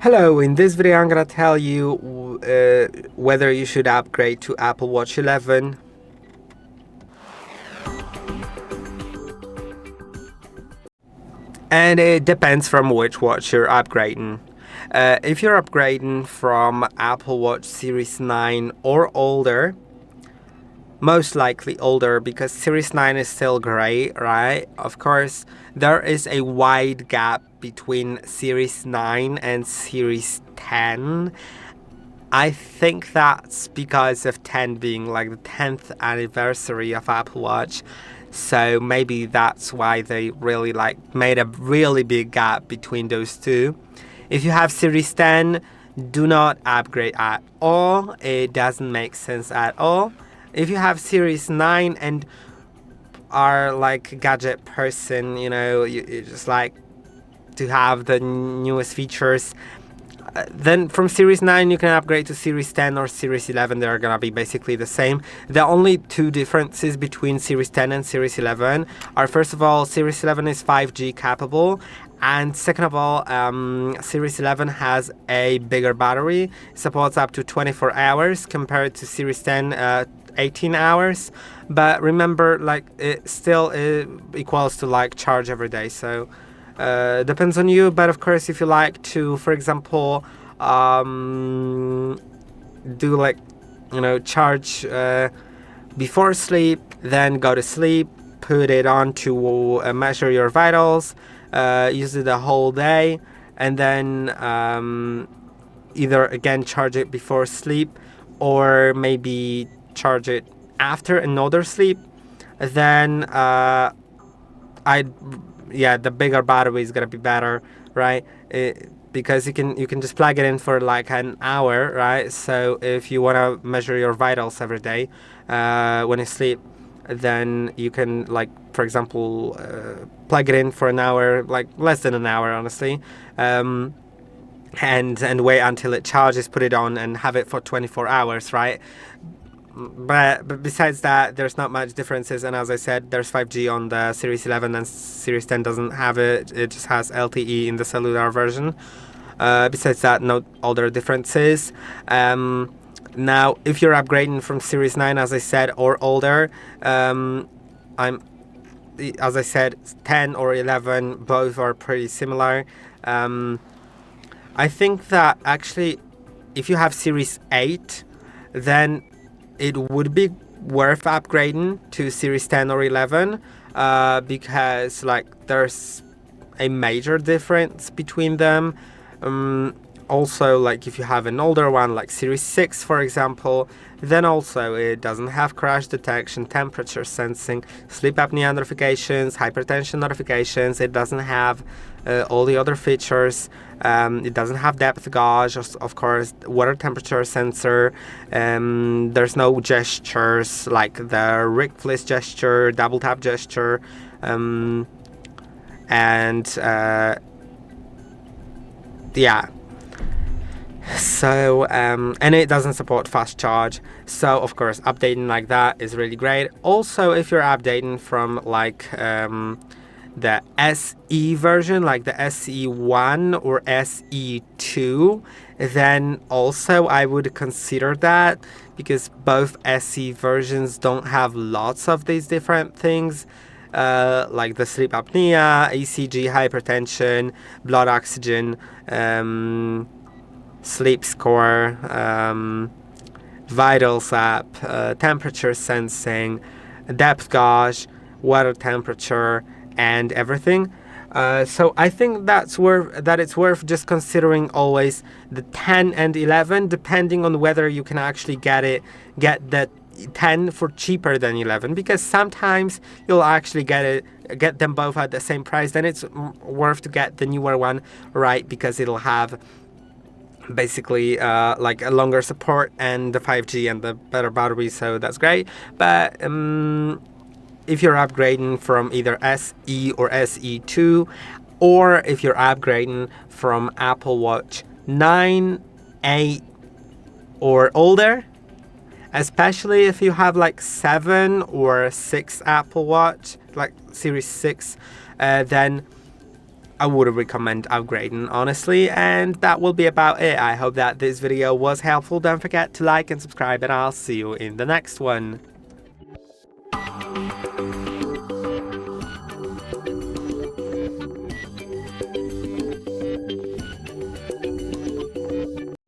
Hello, in this video I'm gonna tell you whether you should upgrade to Apple Watch 11. And it depends from which watch you're upgrading. If you're upgrading from Apple Watch Series 9 or older, most likely older because Series 9 is still great, right? Of course, there is a wide gap between Series 9 and Series 10. I think that's because of 10 being like the 10th anniversary of Apple Watch. So maybe that's why they really made a really big gap between those two. If you have Series 10, do not upgrade at all. It doesn't make sense at all. If you have Series 9 and are like a gadget person, you just like to have the newest features, then from Series 9 you can upgrade to Series 10 or Series 11. They're gonna be basically the same. The only two differences between Series 10 and Series 11 are, first of all, Series 11 is 5G capable, and second of all, Series 11 has a bigger battery, supports up to 24 hours compared to Series 10 18 hours. But remember, it still equals to charge every day, so depends on you. But of course, if you like to, for example, do charge before sleep, then go to sleep, put it on to measure your vitals, use it the whole day, and then either again charge it before sleep or maybe charge it after another sleep, then the bigger battery is gonna be better, right? Because you can just plug it in for like an hour, right? So if you want to measure your vitals every day when you sleep, then you can, for example, plug it in for an hour, like less than an hour, honestly, and wait until it charges, put it on, and have it for 24 hours, right? But besides that, there's not much differences, and as I said, there's 5G on the Series 11 and Series 10 doesn't have it. It just has LTE in the cellular version. Besides that, no other differences. Now, if you're upgrading from Series 9, as I said, or older, as I said, 10 or 11, both are pretty similar. I think that actually, if you have Series 8, then it would be worth upgrading to Series 10 or 11 because there's a major difference between them. Also, if you have an older one like Series 6, for example, then also it doesn't have crash detection, temperature sensing, sleep apnea notifications, hypertension notifications. It doesn't have all the other features. It doesn't have depth gauge, of course, water temperature sensor. There's no gestures like the Rick-Fliss gesture, double tap gesture, So, and it doesn't support fast charge. So, of course, updating like that is really great. Also, if you're updating from the SE version, like the SE1 or SE2, then also I would consider that, because both SE versions don't have lots of these different things. Like the sleep apnea, ECG, hypertension, blood oxygen, sleep score, vitals app, temperature sensing, depth gauge, water temperature, and everything. So I think it's worth just considering always the 10 and 11, depending on whether you can actually get the 10 for cheaper than 11, because sometimes you'll actually get them both at the same price. Then it's worth to get the newer one, right? Because it'll have basically a longer support and the 5G and the better battery, so that's great. But if you're upgrading from either SE or SE2, or if you're upgrading from Apple Watch 9, 8, or older, especially if you have 7 or 6 Apple Watch, like Series 6, then I would recommend upgrading, honestly. And that will be about it. I hope that this video was helpful. Don't forget to like and subscribe, and I'll see you in the next one.